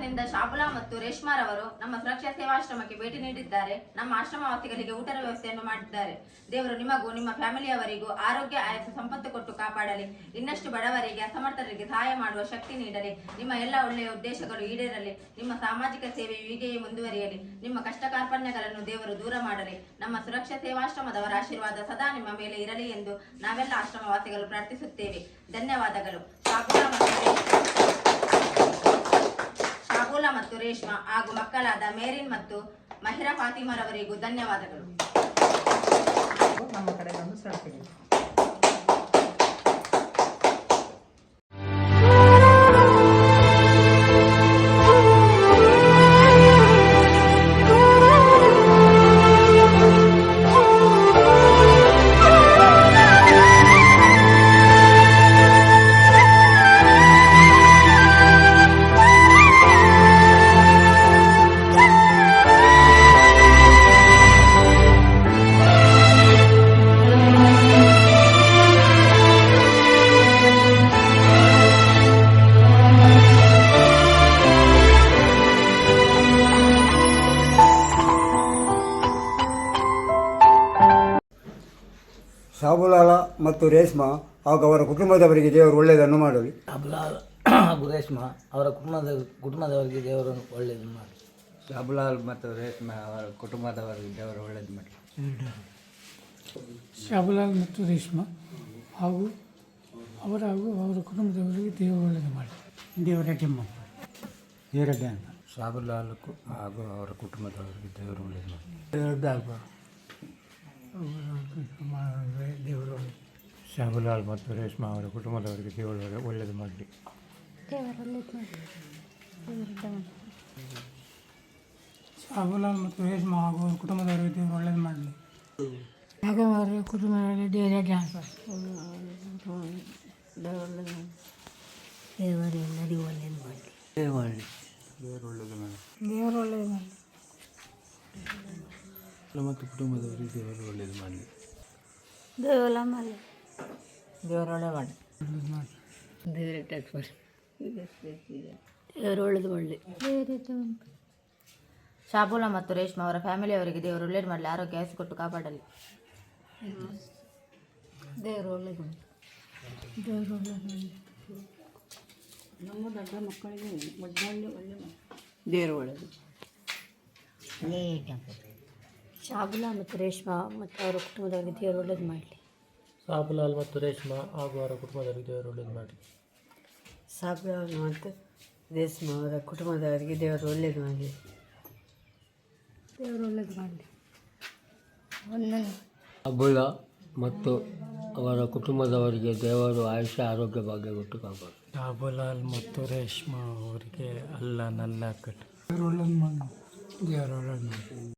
ತಾಲೂಕಿನಿಂದ ಶಾಬುಲಾ ಮತ್ತು ರೇಷ್ಮಾರವರು ನಮ್ಮ ಸುರಕ್ಷಾ ಸೇವಾಶ್ರಮಕ್ಕೆ ಭೇಟಿ ನೀಡಿದ್ದಾರೆ. ನಮ್ಮ ಆಶ್ರಮವಾಸಿಗಳಿಗೆ ಊಟದ ವ್ಯವಸ್ಥೆಯನ್ನು ಮಾಡಿದ್ದಾರೆ. ದೇವರು ನಿಮಗೂ ನಿಮ್ಮ ಫ್ಯಾಮಿಲಿಯವರಿಗೂ ಆರೋಗ್ಯ ಆಯಸ್ಸು ಸಂಪತ್ತು ಕೊಟ್ಟು ಕಾಪಾಡಲಿ. ಇನ್ನಷ್ಟು ಬಡವರಿಗೆ ಅಸಮರ್ಥರಿಗೆ ಸಹಾಯ ಮಾಡುವ ಶಕ್ತಿ ನೀಡಲಿ. ನಿಮ್ಮ ಎಲ್ಲ ಒಳ್ಳೆಯ ಉದ್ದೇಶಗಳು ಈಡೇರಲಿ. ನಿಮ್ಮ ಸಾಮಾಜಿಕ ಸೇವೆ ಹೀಗೆಯೇ ಮುಂದುವರಿಯಲಿ. ನಿಮ್ಮ ಕಷ್ಟ ಕಾರ್ಪಣ್ಯಗಳನ್ನು ದೇವರು ದೂರ ಮಾಡಲಿ. ನಮ್ಮ ಸುರಕ್ಷಾ ಸೇವಾಶ್ರಮದವರ ಆಶೀರ್ವಾದ ಸದಾ ನಿಮ್ಮ ಮೇಲೆ ಇರಲಿ ಎಂದು ನಾವೆಲ್ಲ ಆಶ್ರಮವಾಸಿಗಳು ಪ್ರಾರ್ಥಿಸುತ್ತೇವೆ. ಧನ್ಯವಾದಗಳು. ಶಾಬುಲಾ ಮತ್ತು ರೇಷ್ಮಾ ಹಾಗೂ ಮಕ್ಕಳಾದ ಮೇರಿನ್ ಮತ್ತು ಮಹಿರಾ ಫಾತಿಮಾರವರಿಗೂ ಧನ್ಯವಾದಗಳು. ನಮ್ಮ ಕಡೆ ಬಂದು ಸರ್ಟಿಫಿಕೇಟ್ ಶಾಬುಲಾಲ ಮತ್ತು ರೇಷ್ಮಾ ಹಾಗೂ ಅವರ ಕುಟುಂಬದವರಿಗೆ ದೇವರು ಒಳ್ಳೆಯದನ್ನು ಮಾಡಲಿ. ಶಾಬುಲಾಲ್ ಹಾಗೂ ರೇಷ್ಮಾ ಅವರ ಕುಟುಂಬದವರಿಗೆ ದೇವರು ಒಳ್ಳೆಯದು ಮಾಡಿ. ಶಾಬುಲಾಲ್ ಮತ್ತು ರೇಷ್ಮಾ ಅವರ ಕುಟುಂಬದವರಿಗೆ ದೇವರು ಒಳ್ಳೆಯದು ಮಾಡಿ. ಶಾಬುಲಾಲ್ ಮತ್ತು ರೇಷ್ಮಾ ಹಾಗೂ ಅವರ ಕುಟುಂಬದವರಿಗೆ ದೇವರು ಒಳ್ಳೆಯದು ಮಾಡಿ. ದೇವರೆಡ್ಡಿ ದೇವರೆಡ್ಡಿ ಅಂತ ಶಾಬುಲಾಲ್ ಹಾಗೂ ಅವರ ಕುಟುಂಬದವರಿಗೆ ದೇವರು ಒಳ್ಳೆಯದು ಮಾಡಿ. ದೇವರು ಶಾಬುಲಾಲ್ ಮತ್ತು ರೇಷ್ಮಾ ಅವರ ಕುಟುಂಬದವರಿಗೆ ದೇವರು ಒಳ್ಳೆಯದು ಮಾಡಲಿ. ಶಾಬುಲಾಲ್ ಮತ್ತು ರೇಷ್ಮಾ ಹಾಗೂ ಅವರ ಕುಟುಂಬದವರಿಗೆ ದೇವರು ಒಳ್ಳೆಯದು ಮಾಡಲಿ. ಹಾಗೂ ಅವರ ಕುಟುಂಬದವರಿಗೆ ದೇವರೆಡ್ಡಿ ಅಂತ ದೇವರೆಲ್ಲರಿಗೂ ಒಳ್ಳೆಯದು ಮಾಡಲಿ. ದೇವರು ಒಳ್ಳೆಯದು ಮಾಡಿ. ದೇವರು ಒಳ್ಳೆಯದು ಮಾಡಲಿ. ಮತ್ತು ಕುಟುಂಬದವರಿಗೆ ದೇವರು ಒಳ್ಳೆಯದು ಮಾಡಲಿ. ದೇವರ ಮಾಡಲಿ. ದೇವರು ಒಳ್ಳೆ ಮಾಡಿ. ದೇವರ ಟ್ಯಾಕ್ಸ್ ಮಾಡಿ. ದೇವರು ಒಳ್ಳೆಯದು ಮಾಡಲಿ. ಶಾಬುಲಾ ಮತ್ತು ರೇಷ್ಮಾ ಅವರ ಫ್ಯಾಮಿಲಿಯವರಿಗೆ ದೇವರು ಒಳ್ಳೇದು ಮಾಡಲಿ. ಆರೋಗ್ಯ ಆಯಸ್ಸು ಕೊಟ್ಟು ಕಾಪಾಡಲಿ. ದೇವರು ಒಳ್ಳೆಯದು ಮಾಡಲಿ. ದೇವರು ಒಳ್ಳೆಯದು ಮಾಡಲಿ. ನಮ್ಮ ದೊಡ್ಡ ಮಕ್ಕಳಿಗೆ ಒಳ್ಳೆ ದೇವರು ಒಳ್ಳೆಯದು. ಶಾಬುಲಾ ಮತ್ತು ರೇಷ್ಮಾ ಮತ್ತು ಅವರ ಕುಟುಂಬದವರಿಗೆ ದೇವರು ಒಳ್ಳೇದು ಮಾಡಲಿ. ಶಾಬುಲಾಲ್ ಮತ್ತು ರೇಷ್ಮಾ ಹಾಗೂ ಅವರ ಕುಟುಂಬದವರಿಗೆ ದೇವರು ಒಳ್ಳೆಯದು ಮಾಡಿ. ಶಾಬುಲಾಲ್ ಮತ್ತು ರೇಷ್ಮಾ ಅವರ ಕುಟುಂಬದವರಿಗೆ ದೇವರು ಒಳ್ಳೆಯದು ಮಾಡಲಿ. ದೇವರು ಒಳ್ಳೇದು ಮಾಡಲಿ. ಶಾಬುಲಾ ಮತ್ತು ಅವರ ಕುಟುಂಬದವರಿಗೆ ದೇವರು ಆಯುಷ್ಯ ಆರೋಗ್ಯ ಭಾಗ್ಯ ಕೊಟ್ಟು ಕಾಪಾಡು. ಶಾಬುಲಾಲ್ ಮತ್ತು ರೇಷ್ಮಾ ಅವರಿಗೆ ಅಲ್ಲ ನಲ್ಲ ಕಟ್ಟು ದೇವರು ಒಳ್ಳೇದು ಮಾಡಿ. ದೇವರು ಒಳ್ಳೇದು ಮಾಡಿ.